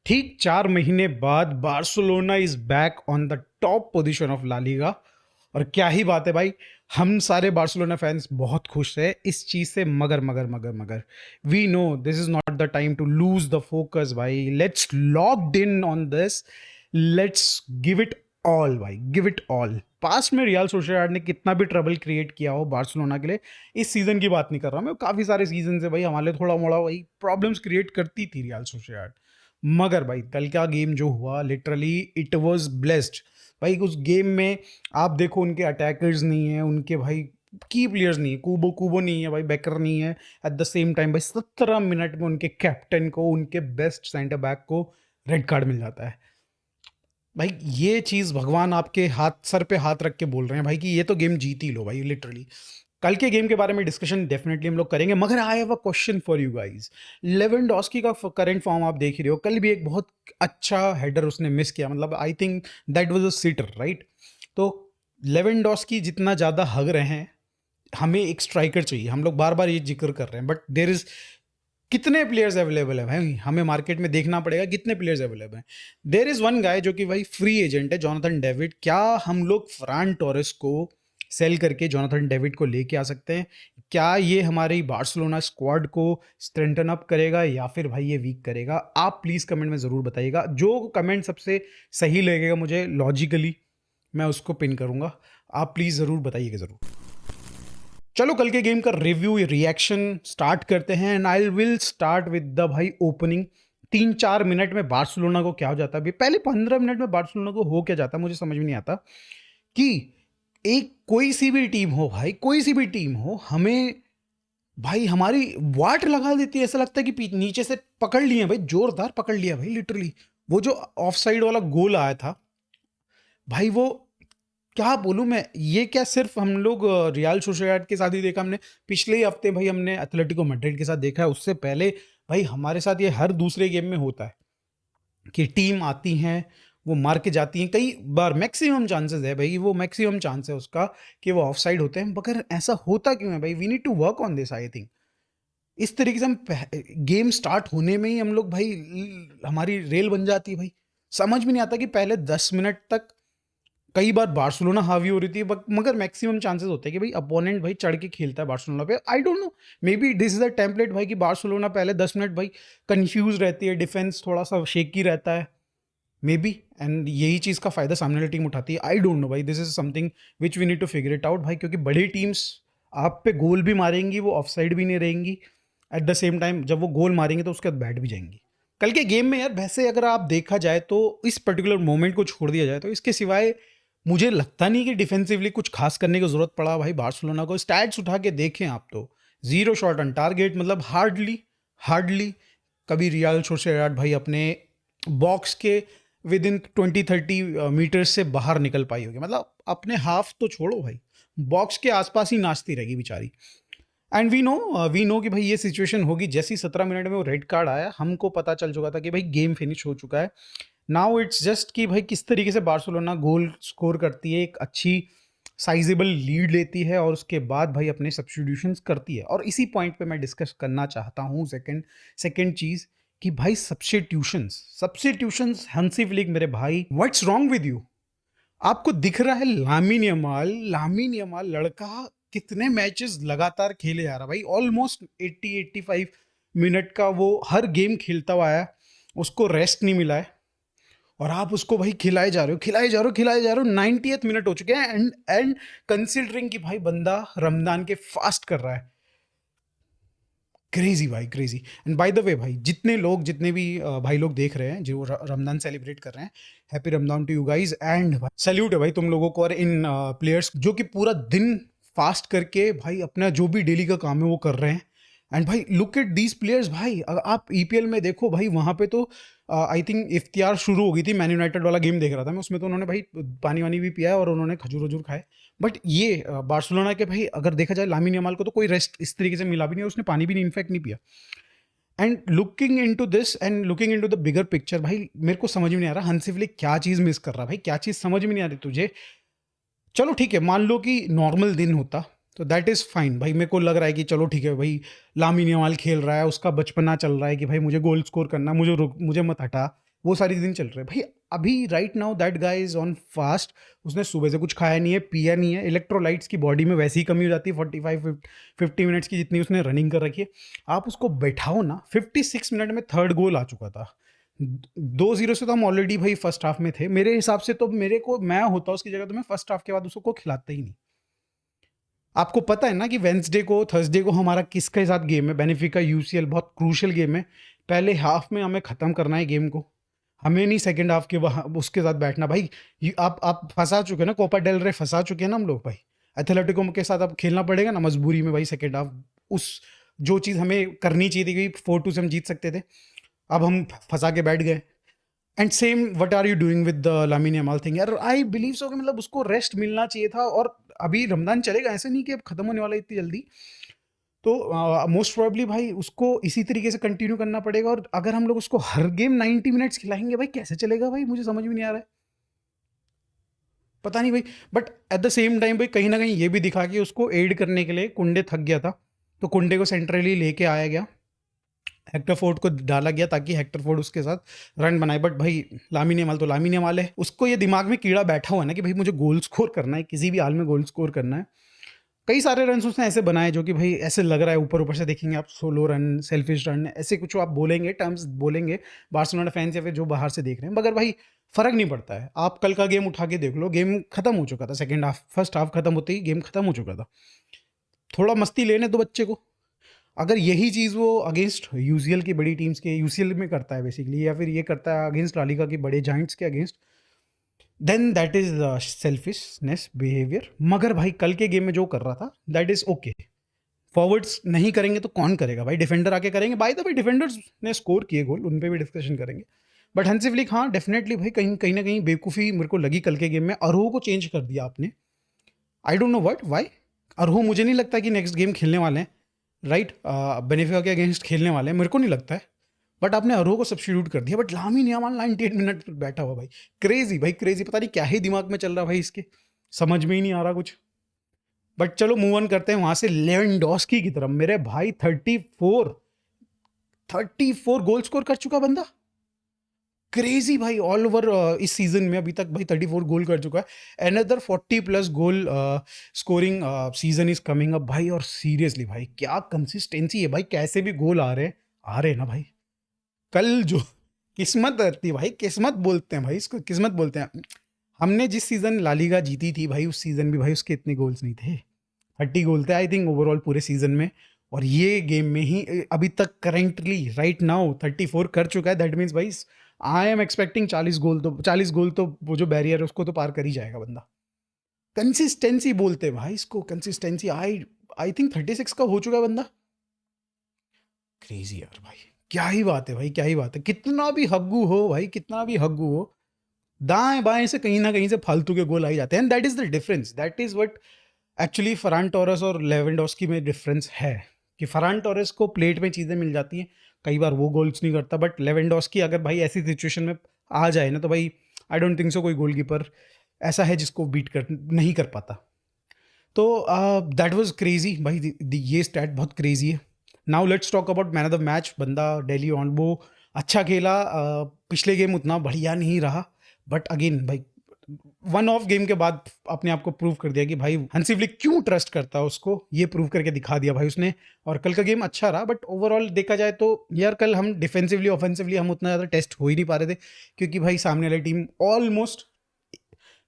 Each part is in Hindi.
ठीक 4 महीने बाद Barcelona is back on the top position of La Liga. और क्या ही बात है भाई, हम सारे बार्सिलोना फैंस बहुत खुश है इस चीज से। मगर मगर मगर मगर we know this is not the time to lose the focus भाई। Let's locked in on this, let's give it all भाई, गिव इट ऑल। पास्ट में रियल सोसिएडाड ने कितना भी ट्रबल क्रिएट किया हो बार्सिलोना के लिए, इस सीजन की बात नहीं कर रहा मैं, काफी सारे सीजन से भाई हमारे लिए थोड़ा मोड़ा भाई प्रॉब्लम्स क्रिएट करती थी रियल सोसिएडाड। मगर भाई कल का गेम जो हुआ, लिटरली इट वाज ब्लेस्ड भाई। उस गेम में आप देखो, उनके अटैकर्स नहीं है, उनके भाई की प्लेयर्स नहीं है, कूबो कूबो नहीं है भाई, बेकर नहीं है। एट द सेम टाइम भाई 17 मिनट में उनके कैप्टन को, उनके बेस्ट सेंटर बैक को रेड कार्ड मिल जाता है भाई। ये चीज़ भगवान आपके हाथ, सर पे हाथ रख के बोल रहे हैं भाई कि ये तो गेम जीत ही लो भाई लिटरली। कल के गेम के बारे में डिस्कशन डेफिनेटली हम लोग करेंगे, मगर I have a question for you guys. Lewandowski का करंट फॉर्म आप देख ही रहे हो, कल भी एक बहुत अच्छा हेडर उसने मिस किया, मतलब I think that was a sitter right. तो लेवेंडोस्की जितना ज़्यादा हग रहे हैं, हमें एक स्ट्राइकर चाहिए। हम लोग बार बार ये जिक्र कर रहे हैं, बट देर इज कितने प्लेयर्स अवेलेबल है भाई, हमें मार्केट में देखना पड़ेगा कितने प्लेयर्स अवेलेबल हैं। देर इज वन गाय जो कि भाई फ्री एजेंट है, जोनाथन डेविड। क्या हम लोग फरान टोरेस को सेल करके जोनाथन डेविड को लेके आ सकते हैं? क्या ये हमारी बार्सिलोना स्क्वाड को स्ट्रेंथन अप करेगा या फिर भाई ये वीक करेगा? आप प्लीज कमेंट में जरूर बताइएगा। जो कमेंट सबसे सही लगेगा मुझे लॉजिकली, मैं उसको पिन करूंगा। आप प्लीज जरूर बताइएगा जरूर। चलो कल के गेम का रिव्यू रिएक्शन स्टार्ट करते हैं, and I will start with the भाई ओपनिंग। 3-4 मिनट में बार्सिलोना को क्या हो जाता है, पहले 15 मिनट में बार्सिलोना को हो क्या जाता है मुझे समझ में नहीं आता। कि एक कोई सी भी टीम हो भाई, कोई सी भी टीम हो, हमें भाई हमारी वाट लगा देती है। ऐसा लगता है कि नीचे से पकड़ लिए भाई, जोरदार पकड़ लिया भाई लिटरली। वो जो ऑफ साइड वाला गोल आया था भाई, वो क्या बोलूं मैं, ये क्या सिर्फ हम लोग रियल सोसिएडाड के साथ ही देखा हमने? पिछले ही हफ्ते भाई हमने एथलेटिको मैड्रिड के साथ देखा है, उससे पहले भाई हमारे साथ ये हर दूसरे गेम में होता है कि टीम आती हैं, वो मार के जाती हैं। कई बार मैक्सिमम चांसेस है भाई, वो मैक्सिमम चांस है उसका कि वो ऑफ साइड होते हैं। मगर ऐसा होता क्यों है भाई? We need to work on this I think. इस तरीके से हम गेम स्टार्ट होने में ही हम लोग भाई हमारी रेल बन जाती है भाई। समझ में नहीं आता कि पहले 10 मिनट तक कई बार बार्सिलोना हावी हो रही थी, मगर मैक्सिमम चांसेस होते हैं कि भाई अपोनेंट भाई चढ़ के खेलता है बार्सिलोना पे। आई don't no, may be this is a template भाई कि बार्सिलोना पहले 10 मिनट भाई कंफ्यूज रहती है, डिफेंस थोड़ा सा शेकी रहता है मे बी, एंड यही चीज़ का फायदा सामने वाली टीम उठाती है। आई डोंट नो भाई, this is something which we need to figure it out भाई, क्योंकि बड़ी टीम्स आप पे गोल भी मारेंगी, वो ऑफ साइड भी नहीं रहेंगी। एट द सेम टाइम जब वो गोल मारेंगे तो उसके बाद बैठ भी जाएंगी। कल के गेम में यार वैसे अगर आप देखा जाए तो इस पर्टिकुलर मोमेंट को छोड़ दिया जाए तो इसके सिवाय मुझे लगता नहीं कि डिफेंसिवली कुछ खास करने की जरूरत पड़ा भाई बार्सिलोना को। स्टैट्स उठा के देखें आप तो 0 शॉट ऑन टारगेट, मतलब हार्डली हार्डली कभी रियल सोसिएडाड भाई अपने बॉक्स के विद इन 20-30 मीटर्स से बाहर निकल पाई होगी। मतलब अपने हाफ तो छोड़ो भाई, बॉक्स के आसपास ही नाचती रहेगी बेचारी। एंड वी नो कि भाई ये सिचुएशन होगी। जैसे ही 17 मिनट में वो रेड कार्ड आया, हमको पता चल चुका था कि भाई गेम फिनिश हो चुका है। नाउ इट्स जस्ट कि भाई किस तरीके से बार्सिलोना गोल स्कोर करती है, एक अच्छी साइजेबल लीड लेती है, और उसके बाद भाई अपने सब्स्टिट्यूशंस करती है। और इसी पॉइंट पे मैं डिस्कस करना चाहता हूँ सेकंड चीज़ कि भाई सब्स्टिट्यूशंस हंसी फ्लिक मेरे भाई, व्हाट्स रॉन्ग विद यू? आपको दिख रहा है लामिन यमाल लड़का कितने मैचेस लगातार खेले जा रहा भाई, ऑलमोस्ट 80-85 मिनट का वो हर गेम खेलता हुआ आया, उसको रेस्ट नहीं मिला है, और आप उसको भाई खिलाए जा रहे हो 90th मिनट हो चुके हैं। एंड कंसिडरिंग कि भाई बंदा रमजान के फास्ट कर रहा है, क्रेजी भाई crazy. And by the way भाई, जितने भी भाई लोग देख रहे हैं जो रमजान सेलिब्रेट कर रहे हैं, happy Ramzan to you guys. And salute है भाई तुम लोगों को, और इन प्लेयर्स जो कि पूरा दिन फास्ट करके भाई अपना जो भी डेली का काम है वो कर रहे हैं। एंड भाई लुक एट दीज प्लेयर्स भाई, अगर आप ईपीएल में देखो भाई, वहाँ पे तो आई थिंक इफ्तियार शुरू हो गई थी, मैन यूनाइटेड वाला गेम देख रहा था मैं, उसमें तो उन्होंने भाई पानी वानी भी पिया और उन्होंने खजूर वजूर खाए। बट ये बार्सिलोना के भाई अगर देखा जाए, लामिन यमाल को तो कोई रेस्ट इस तरीके से मिला भी नहीं, उसने पानी भी नहीं इनफैक्ट नहीं पिया। And looking into this and looking into the bigger picture भाई, मेरे को समझ में नहीं आ रहा हंसी फ्लिक क्या चीज़ मिस कर रहा भाई, क्या चीज़ समझ में नहीं आ रही तुझे? चलो ठीक है, मान लो कि नॉर्मल दिन होता तो दैट इज़ फाइन भाई। मेरे को लग रहा है कि चलो ठीक है भाई, लामिन यमाल खेल रहा है, उसका बचपना चल रहा है कि भाई मुझे गोल स्कोर करना, मुझे मत हटा, वो सारी दिन चल रहे हैं भाई। अभी right now that guy is on fast, उसने सुबह से कुछ खाया नहीं है, पिया नहीं है, इलेक्ट्रोलाइट्स की बॉडी में वैसे ही कमी हो जाती है 45-50 मिनट्स की जितनी उसने रनिंग कर रखी है। आप उसको बैठाओ ना, 56 मिनट में थर्ड गोल आ चुका था। 2-0 से तो हम ऑलरेडी भाई फर्स्ट हाफ में थे। मेरे हिसाब से तो मेरे को, मैं होता उसकी जगह तो मैं फर्स्ट हाफ के बाद उसको खिलाता ही नहीं। आपको पता है ना कि वेंसडे को, थर्सडे को हमारा किसके साथ गेम है, बेनिफिका यूसीएल, बहुत क्रूशियल गेम है। पहले हाफ में हमें ख़त्म करना है गेम को, हमें नहीं सेकंड हाफ के वहाँ उसके साथ बैठना भाई। आप फंसा चुके हैं ना, कोपा डेल रे फंसा चुके हैं ना हम लोग भाई। एथलेटिको के साथ अब खेलना पड़ेगा ना मजबूरी में भाई सेकंड हाफ। उस जो चीज़ हमें करनी चाहिए थी कि 4-2 से हम जीत सकते थे, अब हम फंसा के बैठ गए। And same what are you doing with the Lamine Yamal thing यार, आई बिलीव सो कि मतलब उसको रेस्ट मिलना चाहिए था। और अभी रमजान चलेगा, ऐसे नहीं कि अब खत्म होने वाला है इतनी जल्दी। तो मोस्ट प्रोबेबली भाई उसको इसी तरीके से कंटिन्यू करना पड़ेगा। और अगर हम लोग उसको हर गेम 90 मिनट्स खिलाएंगे भाई, कैसे चलेगा भाई, मुझे समझ में नहीं आ रहा है, पता नहीं भाई। But at the same time भाई कहीं ना कहीं ये भी दिखा कि उसको एड करने के लिए कुंडे थक गया था, तो कुंडे को सेंट्रली लेके आया गया, हेक्टर फोर्ड को डाला गया ताकि हेक्टर फोर्ड उसके साथ रन बनाए। बट भाई लामिन यमाल तो लामिन यमाल है, उसको ये दिमाग में कीड़ा बैठा हुआ है ना कि भाई मुझे गोल स्कोर करना है, किसी भी हाल में गोल स्कोर करना है। कई सारे रन उसने ऐसे बनाए जो कि भाई ऐसे लग रहा है, ऊपर ऊपर से देखेंगे आप, सोलो रन, सेल्फिश रन, ऐसे कुछ आप बोलेंगे, टर्म्स बोलेंगे बार्सिलोना फैंस या फिर जो बाहर से देख रहे हैं, मगर भाई फर्क नहीं पड़ता है। आप कल का गेम उठा के देख लो, गेम खत्म हो चुका था सेकंड हाफ, फर्स्ट हाफ खत्म होते ही गेम खत्म हो चुका था। थोड़ा मस्ती लेने दो बच्चे को। अगर यही चीज़ वो अगेंस्ट यूसीएल की बड़ी टीम्स के, यूसीएल में करता है बेसिकली, या फिर ये करता है अगेंस्ट लालिगा के बड़े जाइंट्स के against, then that is selfishness behaviour. मगर भाई कल के गेम में जो कर रहा था दैट इज ओके। फॉरवर्ड्स नहीं करेंगे तो कौन करेगा भाई, डिफेंडर आके करेंगे। बाय द वे डिफेंडर्स ने स्कोर किए गोल, उन पे भी डिस्कशन करेंगे। बट हंसी फ्लिक, हाँ डेफिनेटली भाई कहीं कहीं ना कहीं बेवकूफ़ी मेरे को लगी कल के गेम में। अरोह को चेंज कर दिया आपने, I don't know what why. अरोह मुझे नहीं लगता कि नेक्स्ट गेम खेलने वाले हैं, राइट, बेनिफिका के अगेंस्ट खेलने वाले हैं, मेरे को नहीं लगता है। बट आपने अरोह को सब्स्टिट्यूट कर दिया। बट लामिन यामाल 98 मिनट तक बैठा हुआ भाई, क्रेजी भाई क्रेजी, पता नहीं क्या ही दिमाग में चल रहा भाई इसके, समझ में ही नहीं आ रहा कुछ। बट चलो मूव ऑन करते हैं वहां से लेवेंडोस्की की तरफ। मेरे भाई 34 गोल स्कोर कर चुका बंदा, क्रेजी भाई। ऑल ओवर इस सीजन में अभी तक भाई 34 गोल कर चुका है। Another 40+ goal scoring season is coming up भाई। और सीरियसली भाई क्या कंसिस्टेंसी है भाई, कैसे भी गोल आ रहे हैं ना भाई। कल जो किस्मत रहती है भाई, किस्मत बोलते हैं भाई इसको, किस्मत बोलते हैं। हमने जिस सीजन लालीगा जीती थी भाई, उस सीजन भी भाई उसके इतने गोल्स नहीं थे, 30 गोल थे आई थिंक ओवरऑल पूरे सीजन में। और ये गेम में ही अभी तक करेंटली राइट नाउ 34 कर चुका है। दैट मीन्स भाई आई एम एक्सपेक्टिंग 40 गोल तो वो जो बैरियर है उसको तो पार कर ही जाएगा बंदा। कंसिस्टेंसी बोलते हैं भाई इसको, कंसिस्टेंसी। आई आई थिंक 36 का हो चुका है बंदा। क्रेजी यार भाई, क्या ही बात है भाई, क्या ही बात है। कितना भी हग्गू हो भाई, कितना भी हग्गू हो, दाएं बाएं से कहीं ना कहीं से फालतू के गोल आ ही जाते हैं। And that is the difference, that is what actually Farhan Torres और लेवेंडोस्की में डिफरेंस है। कि फरान टोरेस को प्लेट में चीज़ें मिल जाती हैं, कई बार वो गोल्स नहीं करता। बट लेवेंडोस्की अगर भाई ऐसी सिचुएशन में आ जाए ना, तो भाई आई डोंट थिंक सो कोई गोलकीपर ऐसा है जिसको बीट कर नहीं कर पाता। तो दैट वाज क्रेजी भाई, ये स्टैट बहुत क्रेजी है। Now let's talk about man of the match. बंदा डेली ऑनबो अच्छा खेला, पिछले गेम उतना बढ़िया नहीं रहा, बट अगेन भाई वन ऑफ गेम के बाद अपने आप को प्रूव कर दिया कि भाई हंसी फ्लिक क्यों ट्रस्ट करता है उसको, ये प्रूव करके दिखा दिया भाई उसने। और कल का गेम अच्छा रहा, बट ओवरऑल देखा जाए तो यार कल हम डिफेंसिवली ऑफेंसिवली हम उतना ज़्यादा टेस्ट हो ही नहीं पा रहे थे, क्योंकि भाई सामने वाली टीम ऑलमोस्ट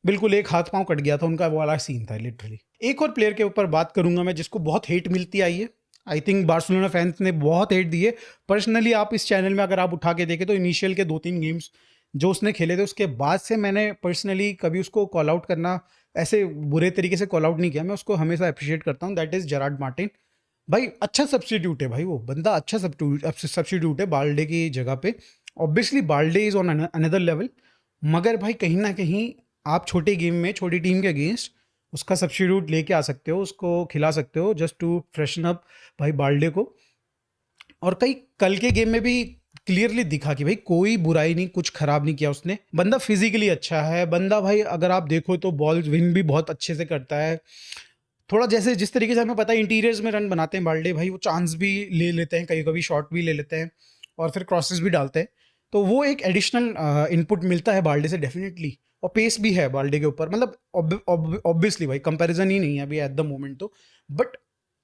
बिल्कुल एक हाथ पांव कट गया था उनका, वो वाला सीन था लिटरली। एक और प्लेयर के ऊपर बात करूंगा मैं जिसको बहुत हेट मिलती आई है। आई थिंक बार्सिलोना फैंस ने बहुत हेट दी है। पर्सनली आप इस चैनल में अगर आप उठा के देखें तो इनिशियल के 2-3 गेम्स जो उसने खेले थे, उसके बाद से मैंने पर्सनली कभी उसको कॉल आउट करना ऐसे बुरे तरीके से कॉल आउट नहीं किया। मैं उसको हमेशा अप्रिशिएट करता हूँ, दैट इज़ जेरार्ड मार्टिन। भाई अच्छा सब्स्टिट्यूट है भाई, वो बंदा अच्छा सब्स्टिट्यूट है बाल्डे की जगह पे। Obviously Balde is on another level, मगर भाई कहीं ना कहीं आप छोटे गेम में छोटी टीम के अगेंस्ट उसका सब्स्टिट्यूट लेके आ सकते हो, उसको खिला सकते हो जस्ट टू फ्रेशन अप भाई बाल्डे को। और कई कल के गेम में भी क्लियरली दिखा कि भाई कोई बुराई नहीं, कुछ खराब नहीं किया उसने। बंदा फिजिकली अच्छा है, बंदा भाई अगर आप देखो तो बॉल विन भी बहुत अच्छे से करता है। थोड़ा जैसे जिस तरीके से हमें पता है इंटीरियर्स में रन बनाते हैं बाल्डे भाई, वो चांस भी ले लेते हैं, कभी कभी शॉट भी ले लेते हैं और फिर क्रॉसेस भी डालते हैं। तो वो एक एडिशनल इनपुट मिलता है बाल्डे से डेफिनेटली, और पेस भी है बाल्डे के ऊपर, मतलब ऑब्वियसली भाई कंपैरिजन ही नहीं है अभी एट द मोमेंट तो, बट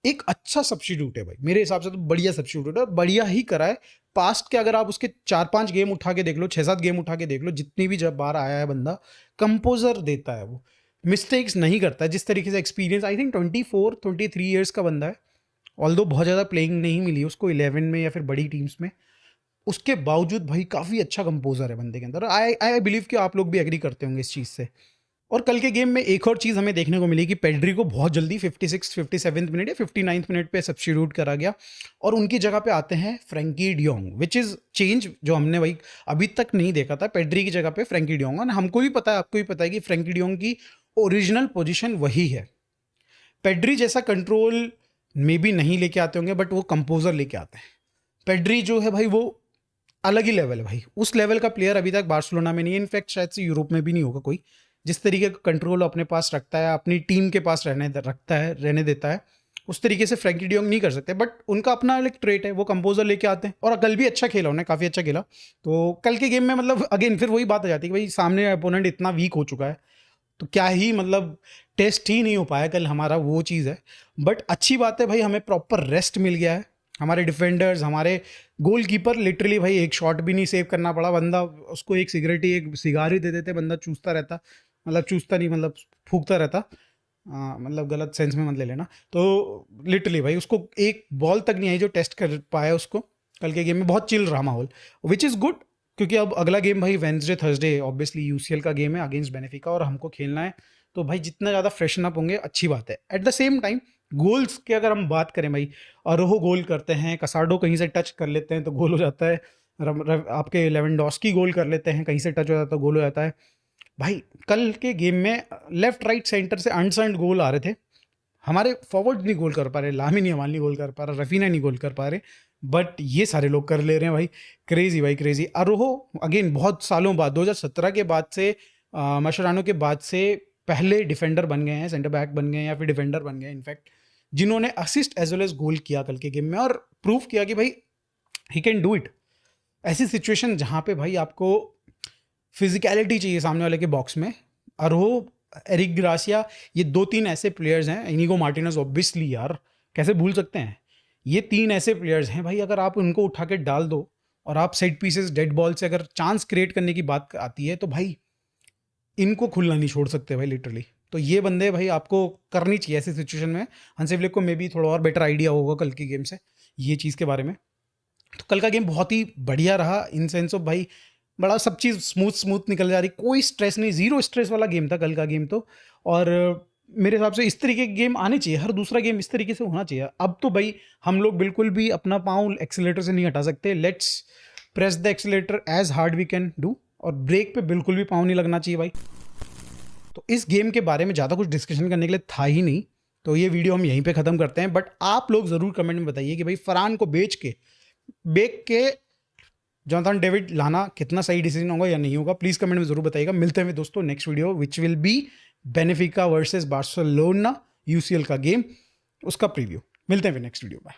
एक अच्छा सब्स्टिट्यूट है भाई मेरे हिसाब से, तो बढ़िया सब्स्टिट्यूट है, बढ़िया ही करा है। पास्ट के अगर आप उसके 4-5 गेम उठा के देख लो, 6-7 गेम उठा के देख लो, जितनी भी जब बार आया है बंदा, कंपोजर देता है वो, मिस्टेक्स नहीं करता है। जिस तरीके से एक्सपीरियंस, आई थिंक 24-23 ईयर्स का बंदा है, ऑल्दो बहुत ज़्यादा प्लेइंग नहीं मिली उसको 11 में या फिर बड़ी टीम्स में, उसके बावजूद भाई काफ़ी अच्छा कंपोजर है बंदे के अंदर। आई आई बिलीव कि आप लोग भी एग्री करते होंगे इस चीज़ से। और कल के गेम में एक और चीज़ हमें देखने को मिली कि पेड्री को बहुत जल्दी 56-57 मिनट या 59 मिनट पे सब्स्टिट्यूट करा गया, और उनकी जगह पे आते हैं Frenkie de Jong, which is change जो हमने भाई अभी तक नहीं देखा था। पेड्री की जगह पे फ्रैंकी डियोंग, और हमको भी पता है, आपको भी पता है कि फ्रैंकी डियोंग की ओरिजिनल पोजिशन वही है। पेड्री जैसा कंट्रोल मे बी नहीं लेके आते होंगे, बट वो कंपोजर लेके आते हैं। पेड्री जो है भाई वो अलग ही लेवल है भाई, उस लेवल का प्लेयर अभी तक बार्सिलोना में नहीं है, इनफैक्ट शायद से यूरोप में भी नहीं होगा कोई। जिस तरीके का कंट्रोल अपने पास रखता है, अपनी टीम के पास रहने देता है, उस तरीके से फ्रैंकी डियोंग नहीं कर सकते। बट उनका अपना एक ट्रेट है, वो कंपोजर लेके आते हैं, और कल भी अच्छा खेला उन्हें, काफ़ी अच्छा खेला। तो कल के गेम में मतलब अगेन फिर वही बात आ जाती है कि भाई सामने अपोनेंट इतना वीक हो चुका है, तो क्या ही मतलब टेस्ट ही नहीं हो पाया कल हमारा, वो चीज़ है। बट अच्छी बात है भाई, हमें प्रॉपर रेस्ट मिल गया है। हमारे डिफेंडर्स, हमारे गोलकीपर, लिटरली भाई एक शॉट भी नहीं सेव करना पड़ा, बंदा उसको एक सिगरेट ही, एक सिगार ही दे देते, बंदा चूसता रहता, मतलब चूसता नहीं, मतलब फूकता रहता, मतलब गलत सेंस में मत ले लेना। तो लिटरली भाई उसको एक बॉल तक नहीं आई जो टेस्ट कर पाया उसको। कल के गेम में बहुत चिल रहा माहौल, विच इज़ गुड, क्योंकि अब अगला गेम भाई वेंसडे थर्सडे ऑब्वियसली यूसीएल का गेम है अगेंस्ट बेनिफिका, और हमको खेलना है। तो भाई जितना ज़्यादा फ्रेशन अप होंगे अच्छी बात है। At the same time goals की अगर हम बात करें भाई, अरोहो गोल करते हैं, कसाडो कहीं से टच कर लेते हैं तो गोल हो जाता है, आपके लेवेंडोस्की गोल कर लेते हैं, कहीं से टच हो जाता है गोल हो जाता है। भाई कल के गेम में लेफ्ट राइट सेंटर से अनसर्न्ड गोल आ रहे थे, हमारे फॉरवर्ड नहीं गोल कर पा रहे, लामिन यमाल नहीं गोल कर पा रहा, रफीना नहीं गोल कर पा रहे, बट ये सारे लोग कर ले रहे हैं भाई। क्रेजी भाई क्रेजी। अरोहो अगेन बहुत सालों बाद, 2017 के बाद से, मशरानो के बाद से पहले डिफेंडर बन गए हैं, सेंटर बैक बन गए हैं या फिर डिफेंडर बन गए हैं इनफैक्ट, जिन्होंने असिस्ट एज वेल एज गोल किया कल के गेम में, और प्रूव किया कि भाई ही कैन डू इट। ऐसी सिचुएशन जहाँ पे भाई आपको फिजिकलिटी चाहिए सामने वाले के बॉक्स में, अरोहो, एरिक ग्रासिया, ये 2-3 ऐसे प्लेयर्स हैं, इनिगो मार्टिनेज ऑब्वियसली यार, कैसे भूल सकते हैं, ये 3 ऐसे प्लेयर्स हैं भाई, अगर आप उनको उठा के डाल दो और आप सेट पीसेस डेड बॉल से अगर चांस क्रिएट करने की बात आती है, तो भाई इनको खुलना नहीं छोड़ सकते भाई लिटरली। तो ये बंदे भाई आपको करनी चाहिए ऐसी सिचुएशन में। हंसी फ्लिक को मे बी थोड़ा और बेटर आइडिया होगा कल की गेम से ये चीज़ के बारे में। तो कल का गेम बहुत ही बढ़िया रहा इन सेंस ऑफ भाई, बड़ा सब चीज़ स्मूथ निकल जा रही, कोई स्ट्रेस नहीं, जीरो स्ट्रेस वाला गेम था कल का गेम तो। और मेरे हिसाब से इस तरीके के गेम आने चाहिए, हर दूसरा गेम इस तरीके से होना चाहिए। अब तो भाई हम लोग बिल्कुल भी अपना पाँव एक्सीलेटर से नहीं हटा सकते, let's press the accelerator as hard we can do, और ब्रेक पे बिल्कुल भी पाँव नहीं लगना चाहिए भाई। तो इस गेम के बारे में ज़्यादा कुछ डिस्कशन करने के लिए था ही नहीं, तो ये वीडियो हम यहीं पे ख़त्म करते हैं। बट आप लोग ज़रूर कमेंट में बताइए कि भाई फरहान को बेच के जोनाथन डेविड लाना कितना सही डिसीजन होगा या नहीं होगा, प्लीज़ कमेंट में ज़रूर बताइएगा। मिलते हैं दोस्तों next video, which will be Benfica versus Barcelona UCL का गेम, उसका प्रीव्यू। मिलते हैं फिर नेक्स्ट वीडियो में।